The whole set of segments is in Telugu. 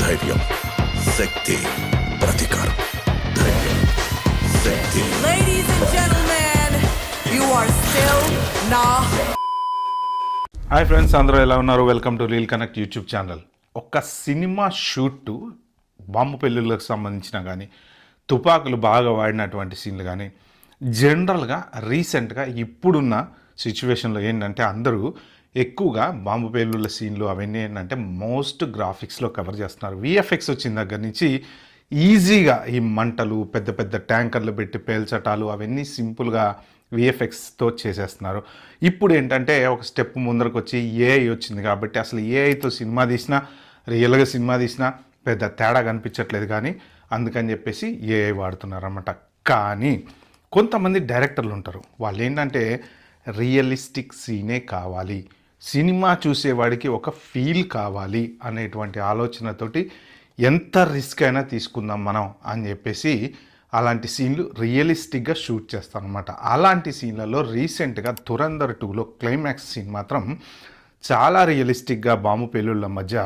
ధైర్యం, శక్తి, ప్రతీకారం. ధైర్యం, శక్తి. Ladies and gentlemen, you are still not. Hi friends, అందరూ ఎలా ఉన్నారు? Welcome to reel connect YouTube channel. ఒక సినిమా షూట్ బాంబు పెళ్ళిళ్ళకు సంబంధించిన కానీ తుపాకులు బాగా వాడినటువంటి సీన్లు కానీ జనరల్గా రీసెంట్గా ఇప్పుడున్న సిచ్యువేషన్లో ఏంటంటే అందరూ ఎక్కువగా బాంబు పేలుళ్ళ సీన్లు అవన్నీ ఏంటంటే మోస్ట్ గ్రాఫిక్స్లో కవర్ చేస్తున్నారు. విఎఫ్ఎక్స్ వచ్చిన దగ్గర నుంచి ఈజీగా ఈ మంటలు పెద్ద పెద్ద ట్యాంకర్లు పెట్టి పేల్చటాలు అవన్నీ సింపుల్గా విఎఫ్ఎక్స్తో చేసేస్తున్నారు. ఇప్పుడు ఏంటంటే ఒక స్టెప్ ముందరకు వచ్చి ఏఐ వచ్చింది కాబట్టి అసలు ఏఐతో సినిమా తీసినా రియల్గా సినిమా తీసినా పెద్ద తేడా కనిపించట్లేదు. కానీ అందుకని చెప్పేసి ఏఐ వాడుతున్నారు అన్నమాట. కానీ కొంతమంది డైరెక్టర్లు ఉంటారు, వాళ్ళు ఏంటంటే రియలిస్టిక్ సీనే కావాలి, సినిమా చూసేవాడికి ఒక ఫీల్ కావాలి అనేటువంటి ఆలోచనతోటి ఎంత రిస్క్ అయినా తీసుకుందాం మనం అని చెప్పేసి అలాంటి సీన్లు రియలిస్టిక్గా షూట్ చేస్తాను అనమాట. అలాంటి సీన్లలో రీసెంట్గా ధురంధర్ 2లో క్లైమాక్స్ సీన్ మాత్రం చాలా రియలిస్టిక్గా బాంబు పేలుళ్ళ మధ్య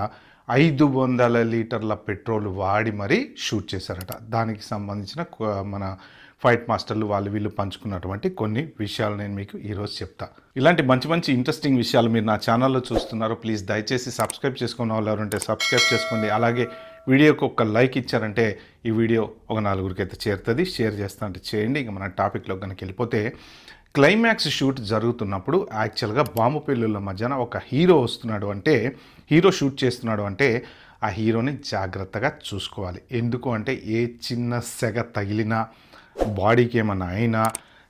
500 లీటర్ల పెట్రోల్ వాడి మరీ షూట్ చేశారట. దానికి సంబంధించిన మన ఫైట్ మాస్టర్లు వాళ్ళు వీళ్ళు పంచుకున్నటువంటి కొన్ని విషయాలు నేను మీకు ఈరోజు చెప్తా. ఇలాంటి మంచి మంచి ఇంట్రెస్టింగ్ విషయాలు మీరు నా ఛానల్లో చూస్తున్నారు. ప్లీజ్ దయచేసి సబ్స్క్రైబ్ చేసుకున్న వాళ్ళు ఎవరంటే సబ్స్క్రైబ్ చేసుకోండి. అలాగే వీడియోకి ఒక లైక్ ఇచ్చారంటే ఈ వీడియో ఒక 4గురికి అయితే చేరుతుంది. షేర్ చేస్తా అంటే చేయండి. ఇక మన టాపిక్లో కనుక వెళ్ళిపోతే, క్లైమాక్స్ షూట్ జరుగుతున్నప్పుడు యాక్చువల్గా బాంబు పెళ్ళిళ్ళ మధ్యన ఒక హీరో వస్తున్నాడు అంటే, హీరో షూట్ చేస్తున్నాడు అంటే ఆ హీరోని జాగ్రత్తగా చూసుకోవాలి. ఎందుకు అంటే ఏ చిన్న సెగ తగిలినా, బాడీకి ఏమన్నా అయినా,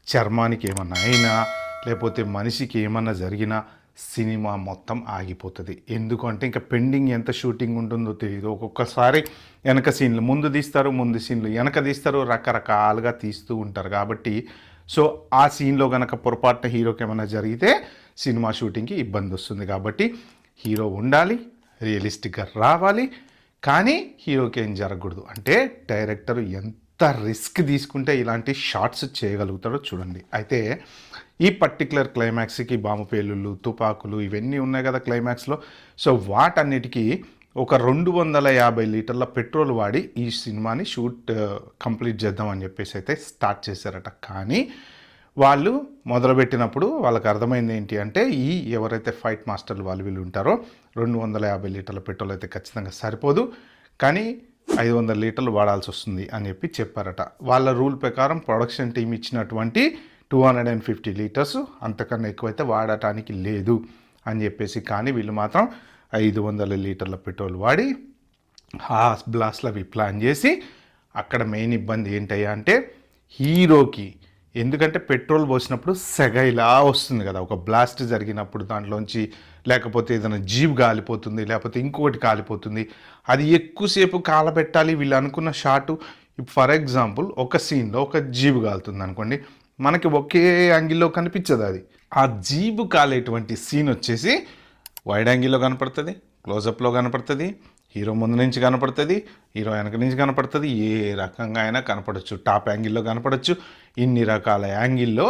చర్మానికి ఏమన్నా అయినా, లేకపోతే మనిషికి ఏమన్నా జరిగినా సినిమా మొత్తం ఆగిపోతుంది. ఎందుకంటే ఇంకా పెండింగ్ ఎంత షూటింగ్ ఉంటుందో తెలియదు. ఒక్కొక్కసారి వెనక సీన్లు ముందు తీస్తారు, ముందు సీన్లు వెనక తీస్తారు, రకరకాలుగా తీస్తూ ఉంటారు. కాబట్టి సో ఆ సీన్లో కనుక పొరపాటున హీరోకి ఏమైనా జరిగితే సినిమా షూటింగ్కి ఇబ్బంది వస్తుంది. కాబట్టి హీరో ఉండాలి, రియలిస్టిక్గా రావాలి, కానీ హీరోకి ఏం జరగకూడదు. అంటే డైరెక్టర్ ఎంత రిస్క్ తీసుకుంటే ఇలాంటి షాట్స్ చేయగలుగుతాడో చూడండి. అయితే ఈ పర్టికులర్ క్లైమాక్స్కి బాంబు పేలుళ్ళు, తుపాకులు ఇవన్నీ ఉన్నాయి కదా క్లైమాక్స్లో. సో వాటన్నిటికీ ఒక 250 లీటర్ల పెట్రోల్ వాడి ఈ సినిమాని షూట్ కంప్లీట్ చేద్దామని చెప్పేసి అయితే స్టార్ట్ చేశారట. కానీ వాళ్ళు మొదలుపెట్టినప్పుడు వాళ్ళకి అర్థమైంది ఏంటి అంటే, ఈ ఎవరైతే ఫైట్ మాస్టర్లు వాళ్ళు వీళ్ళు ఉంటారో 250 లీటర్ల పెట్రోల్ అయితే ఖచ్చితంగా సరిపోదు, కానీ 500 లీటర్లు వాడాల్సి వస్తుంది అని చెప్పి చెప్పారట. వాళ్ళ రూల్ ప్రకారం ప్రొడక్షన్ టీం ఇచ్చినటువంటి 250 లీటర్స్ అంతకన్నా ఎక్కువైతే వాడటానికి లేదు అని చెప్పేసి, కానీ వీళ్ళు మాత్రం 500 లీటర్ల పెట్రోల్ వాడి ఆ బ్లాస్ట్లు అవి ప్లాన్ చేసి, అక్కడ మెయిన్ ఇబ్బంది ఏంటయ్యా అంటే హీరోకి, ఎందుకంటే పెట్రోల్ పోసినప్పుడు సెగ ఇలా వస్తుంది కదా, ఒక బ్లాస్ట్ జరిగినప్పుడు దాంట్లోంచి, లేకపోతే ఏదైనా జీప్ కాలిపోతుంది, లేకపోతే ఇంకొకటి కాలిపోతుంది, అది ఎక్కువసేపు కాలబెట్టాలి. వీళ్ళు అనుకున్న షాటు, ఫర్ ఎగ్జాంపుల్ ఒక సీన్లో ఒక జీబు కాలుతుంది అనుకోండి, మనకి ఒకే యాంగిల్లో కనిపించదు. అది ఆ జీబు కాలేటువంటి సీన్ వచ్చేసి వైడ్ యాంగిల్లో కనపడుతుంది, క్లోజప్లో కనపడుతుంది, హీరో ముందు నుంచి కనపడుతుంది, హీరో వెనక నుంచి కనపడుతుంది, ఏ రకంగా అయినా కనపడవచ్చు, టాప్ యాంగిల్లో కనపడవచ్చు. ఇన్ని రకాల యాంగిల్లో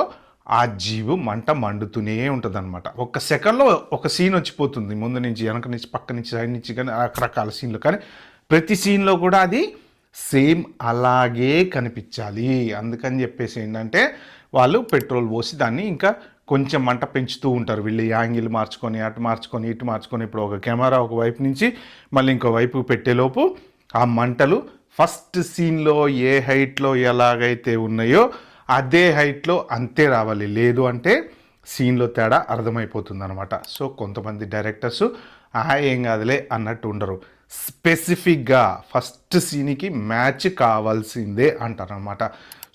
ఆ జీబు మంట మండుతూనే ఉంటుంది అనమాట. ఒక్క సెకండ్లో ఒక సీన్ వచ్చిపోతుంది, ముందు నుంచి, వెనక నుంచి, పక్క నుంచి, సైడ్ నుంచి, కానీ రకరకాల సీన్లు. కానీ ప్రతి సీన్లో కూడా అది సేమ్ అలాగే కనిపించాలి. అందుకని చెప్పేసి ఏంటంటే వాళ్ళు పెట్రోల్ పోసి దాన్ని ఇంకా కొంచెం మంట పెంచుతూ ఉంటారు. వీళ్ళు యాంగిల్ మార్చుకొని, అటు మార్చుకొని, ఇటు మార్చుకొని, ఇప్పుడు ఒక కెమెరా ఒక వైపు నుంచి మళ్ళీ ఇంకో వైపు పెట్టేలోపు ఆ మంటలు ఫస్ట్ సీన్లో ఏ హైట్లో ఎలాగైతే ఉన్నాయో అదే హైట్లో అంతే రావాలి. లేదు అంటే సీన్లో తేడా అర్థమైపోతుంది అనమాట. సో కొంతమంది డైరెక్టర్స్ ఏం కాదులే అన్నట్టు ఉండరు, స్పెసిఫిక్గా ఫస్ట్ సీన్కి మ్యాచ్ కావాల్సిందే అంటారనమాట.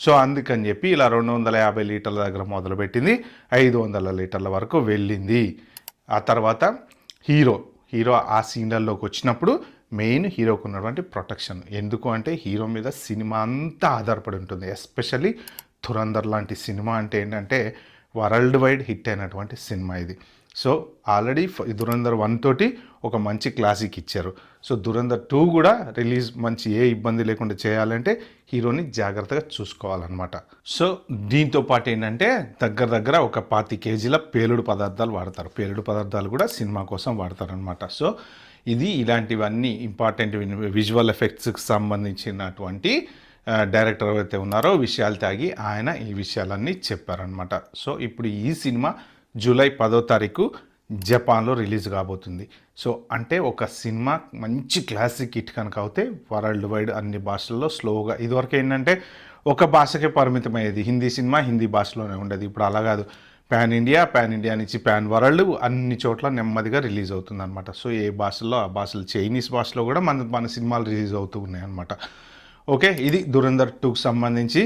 సో అందుకని చెప్పి ఇలా 250 లీటర్ల దగ్గర మొదలుపెట్టింది, 500 లీటర్ల వరకు వెళ్ళింది. ఆ తర్వాత హీరో ఆ సీన్లలోకి వచ్చినప్పుడు మెయిన్ హీరోకు ఉన్నటువంటి ప్రొటెక్షన్. ఎందుకు అంటే హీరో మీద సినిమా అంతా ఆధారపడి ఉంటుంది. ఎస్పెషల్లీ ధురంధర్ లాంటి సినిమా అంటే ఏంటంటే వరల్డ్ వైడ్ హిట్ అయినటువంటి సినిమా ఇది. సో ఆల్రెడీ దురంధర్ 1 తోటి ఒక మంచి క్లాసిక్ ఇచ్చారు. సో దురంధర్ 2 కూడా రిలీజ్ మంచి ఏ ఇబ్బంది లేకుండా చేయాలంటే హీరోని జాగ్రత్తగా చూసుకోవాలన్నమాట. సో దీంతో పాటు ఏంటంటే దగ్గర ఒక 25 కేజీల పేలుడు పదార్థాలు వాడతారు. పేలుడు పదార్థాలు కూడా సినిమా కోసం వాడతారనమాట. సో ఇది ఇలాంటివన్నీ ఇంపార్టెంట్ విజువల్ ఎఫెక్ట్స్కి సంబంధించినటువంటి డైరెక్టర్ ఎవరైతే ఉన్నారో విషయాలు తాగి ఆయన ఈ విషయాలన్నీ చెప్పారనమాట. సో ఇప్పుడు ఈ సినిమా జూలై 10వ తారీఖు జపాన్లో రిలీజ్ కాబోతుంది. సో అంటే ఒక సినిమా మంచి క్లాసిక్ హిట్ కనుక అవుతే వరల్డ్ వైడ్ అన్ని భాషల్లో స్లోగా, ఇదివరకు ఏంటంటే ఒక భాషకే పరిమితమయ్యేది, హిందీ సినిమా హిందీ భాషలోనే ఉండేది. ఇప్పుడు అలా కాదు, పాన్ ఇండియా నుంచి పాన్ వరల్డ్ అన్ని చోట్ల నెమ్మదిగా రిలీజ్ అవుతుంది అనమాట. సో ఏ భాషల్లో ఆ భాషలు, చైనీస్ భాషలో కూడా మన సినిమాలు రిలీజ్ అవుతూ ఉన్నాయి అనమాట. ఓకే, ఇది దురంధర్ 2కి సంబంధించి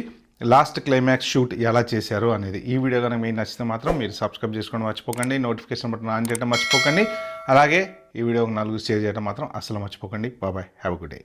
లాస్ట్ క్లైమాక్స్ షూట్ ఎలా చేశారు అనేది. ఈ వీడియో కనుక మీకు నచ్చితే మాత్రం మీరు సబ్స్క్రైబ్ చేసుకోవడం మర్చిపోకండి, నోటిఫికేషన్ బటన్ ఆన్ చేయడం మర్చిపోకండి, అలాగే ఈ వీడియోకి 4 షేర్ చేయడం మాత్రం అసలు మర్చిపోకండి. Bye, have a good day.